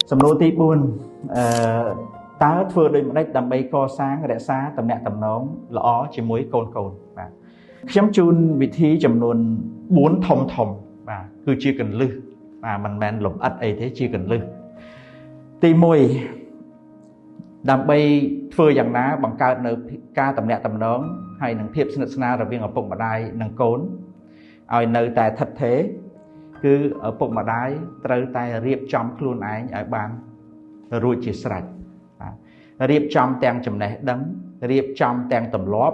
Sầm nô tí buồn ta vừa đôi một đầm bay co sáng rẽ xa tầm nẹt tầm nón lõ chỉ muối cồn và chấm chun vị thi chấm luôn 4 thòng và cứ chia cần lư và mình men lục ắt ấy thế chia cần lư tì mùi đầm bay vừa dạng ná bằng cao nợ ca tầm nẹt tầm nón hay nâng thiệp sinh na rồi viên ở bụng mà đai nâng cốn ở nơi tại thật thế cứ ở bụng mà đai trời tay riệp trong luôn ấy ở bàn rồi chỉ sạch riệp trong tàng chấm này đấm riệp trong tàng tầm lóp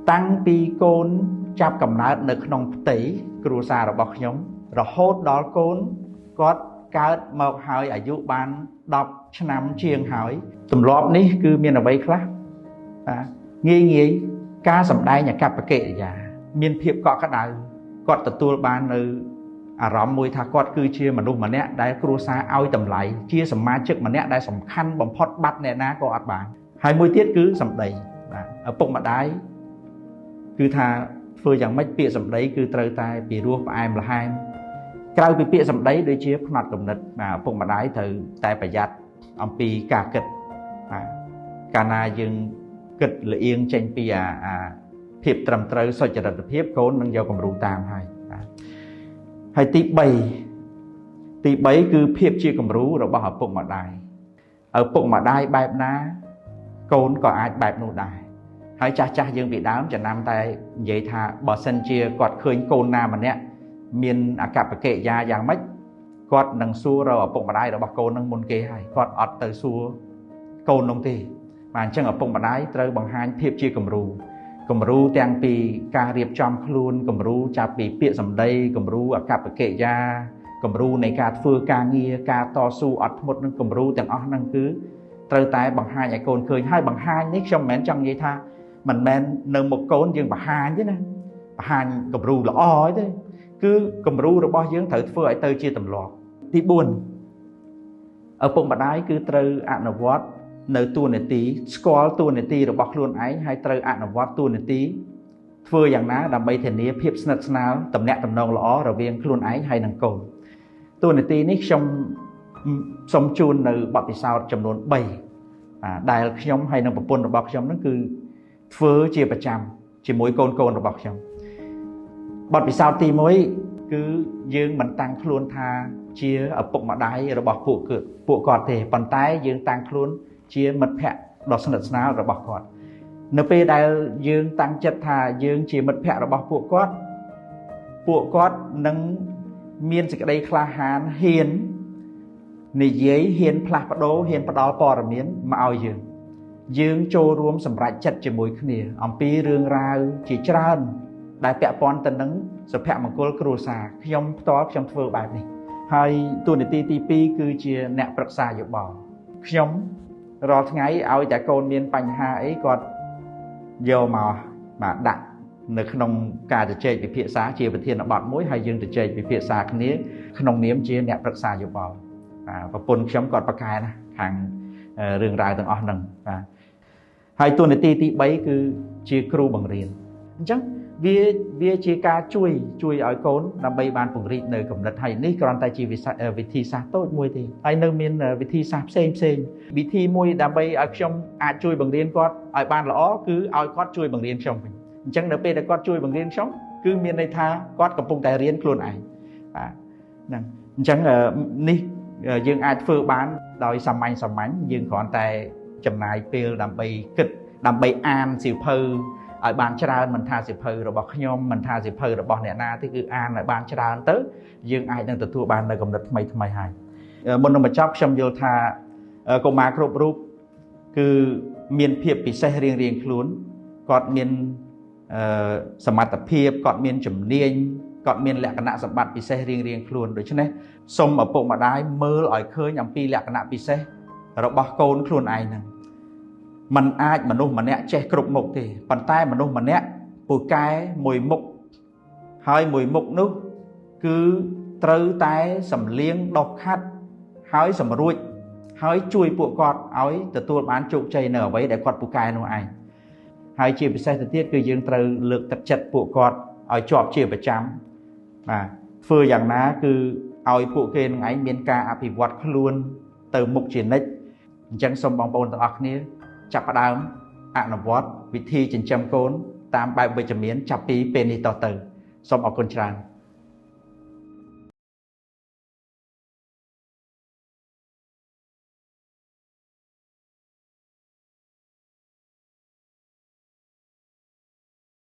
tăng pi côn chắp cầm nát nơi nông tỷ cừu sa rồi bọc nhóm rồi hốt đó côn có cá một hơi ở dụ ban đọc năm chiêng hỏi tầm lóp ní cứ miền ở đây khác nghi cá sầm đai nhà cặp kệ giả miền thiệp cọ cái đài cọt từ tua ban nơi rõm mùi thà cọt cứ chia mà đúng mà nèได้ครูซาเอาตำไหลchiaสมาชิกmà nèได้สำคัญบ่มพอดบัดเนี่ยนะก็อัดบานให้มวยtiết cứสำใดở bụng mà đái cứ thà phơiอย่างไม่เปียสำใดคือត្រូវតែពីរោះផ្អែមល្ហែមក្រៅពីពាក្យសម្ដីដូចជាផ្នត់គំនិតពុកម្ដាយត្រូវតែប្រយ័ត្នអំពីការគិតកាលណាយើងគិតលៀងចេញពីភាពត្រឹមត្រូវសុចរិតភាពកូននឹងយកគំរូតាមហើយទី3គឺភាពជាគំរូរបស់ឪពុកម្ដាយឪពុកម្ដាយបែបណាកូនក៏អាចបែបនោះដែរហើយចាស់យើងពីដើមចំណាំតែនិយាយថាបើសិនជាគាត់ឃើញកូនណាម្នាក់មានអកប្បកិរិយាយ៉ាងម៉េចគាត់នឹងសួររកឪពុកម្ដាយរបស់កូននឹងមុនគេហើយគាត់អត់ទៅសួរកូននោះទេបាទអញ្ចឹងឪពុកម្ដាយត្រូវបង្ហាញភាពជាគំរូទាំងពីការរៀបចំខ្លួនគំរូចាប់ពីពាក្យសម្ដីគំរូអកប្បកិរិយាគំរូនៃការធ្វើការងារការតស៊ូអត់ធ្មត់នឹងគំរូទាំងអស់ហ្នឹងគឺត្រូវតែបង្ហាញឲ្យកូនឃើញហើយបង្ហាញនេះខ្ញុំមិនមែនចង់និយាយថាមិនមែននៅមុខកូនយើងបង្ហាញទេណាបង្ហាញគំរូល្អទេគឺគំរូរបស់យើងត្រូវធ្វើឲ្យទៅជាទម្លាប់ទី4ឪពុកម្ដាយគឺត្រូវអនុវត្តនៅតួនាទីស្គាល់តួនាទីរបស់ខ្លួនឯងហើយត្រូវអនុវត្តតួនាទីធ្វើយ៉ាងណាដើម្បីធានាភាពស្និទ្ធស្នាលទំនាក់ទំនងល្អរវាងខ្លួនឯងហើយនឹងកូនតួនាទីនេះខ្ញុំសូមជូននៅបទពិសោធន៍ចំនួន3ដែលខ្ញុំហើយនឹងប្រពន្ធរបស់ខ្ញុំហ្នឹងគឺធ្វើជាប្រចាំជាមួយកូនរបស់ខ្ញុំបទពិសោធន៍ទី1គឺយើងមិនតាំងខ្លួនថាជាឪពុកម្ដាយរបស់ពួកគាត់ទេប៉ុន្តែយើងតាំងខ្លួនជាមិត្តភក្តិដ៏ស្និទ្ធស្នាលរបស់គាត់នៅពេលដែលយើងតាំងចិត្តថាយើងជាមិត្តភក្តិរបស់ពួកគាត់នឹងមានសេចក្តីក្លាហានហ៊ាននិយាយហ៊ានផ្លាស់ប្ដូរហ៊ានផ្ដល់ព័ត៌មានមកឲ្យយើងចូលរួមសម្រេចចិត្តជាមួយគ្នាអំពីរឿងរ៉ាវជាច្រើនដែលពាក់ព័ន្ធទៅនឹងសុភមង្គលគ្រួសារខ្ញុំផ្ទាល់ខ្ញុំធ្វើបែបនេះហើយតួនាទីទី2គឺជាអ្នកប្រឹក្សាយោបល់ខ្ញុំរាល់ថ្ងៃឲ្យតែកូនមានបញ្ហាអីគាត់យកមកដាក់នៅក្នុងការជជែកពិភាក្សាជាប្រធានបទមួយហើយយើងជជែកពិភាក្សាគ្នាក្នុងនាមជាអ្នកប្រឹក្សាយោបល់ប្រពន្ធខ្ញុំគាត់ប្រកែណាខាងរឿងរ៉ាវទាំងអស់ហ្នឹងហើយតួនាទីទី3គឺជាគ្រូបង្រៀនអញ្ចឹងវាជាការជួយឲ្យកូនដើម្បីបានពង្រីកនៅគំនិតហើយនេះគ្រាន់តែជាវិធីសាស្ត្រតូចមួយទេហើយនៅមានវិធីសាស្ត្រផ្សេងវិធីមួយដើម្បីឲ្យខ្ញុំអាចជួយបង្រៀនគាត់ឲ្យបានល្អគឺឲ្យគាត់ជួយបង្រៀនខ្ញុំវិញអញ្ចឹងនៅពេលដែលគាត់ជួយបង្រៀនខ្ញុំគឺមានន័យថាគាត់កំពុងតែរៀនខ្លួនឯងបាទហ្នឹងអញ្ចឹងនេះយើងអាចធ្វើបានដោយសាមញ្ញយើងគ្រាន់តែចំណាយពេលដើម្បីគិតដើម្បីអានសៀវភៅឲ្យបានច្រើនមិនថាសៀវភៅរបស់ខ្ញុំមិនថាសៀវភៅរបស់អ្នកណាទេគឺអានឲ្យបានច្រើនទៅយើងអាចនឹងទទួលបាននៅគំនិតថ្មីហើយមុននឹងបញ្ចប់ខ្ញុំយល់ថាកុមារគ្រប់រូបគឺមានភាពពិសេសរៀងខ្លួនគាត់មានសមត្ថភាពគាត់មានជំនាញគាត់មានលក្ខណៈសម្បត្តិពិសេសរៀងខ្លួនដូច្នេះសូមឪពុកម្ដាយមើលឲ្យឃើញអំពីលក្ខណៈពិសេសរបស់កូនខ្លួនឯងហ្នឹងมันអាចមនុស្សម្នាក់ចេះគ្រប់មុខទេប៉ុន្តែមនុស្សម្នាក់ពូកែមួយមុខហើយមួយមុខនោះគឺត្រូវតែសម្លៀងដុសខាត់ហើយសម្រួចហើយជួយពួកគាត់ឲ្យទទួលបានជោគជ័យនៅអ្វីដែលគាត់ពូកែនោះឯងហើយជាពិសេសទៅទៀតគឺយើងត្រូវលើកទឹកចិត្តពួកគាត់ឲ្យជាប់ជាប្រចាំបាទធ្វើយ៉ាងណាគឺឲ្យពួកគេនឹងឯងមានការអភិវឌ្ឍខ្លួន từ mục chuyển nick chẳng xong bóng bồn tàu ọc ní chạp đám ạ nọ vót vị thi trình châm côn tam bài bởi chấm miến chạp bí bên đi tỏ tử xong ọc con tràn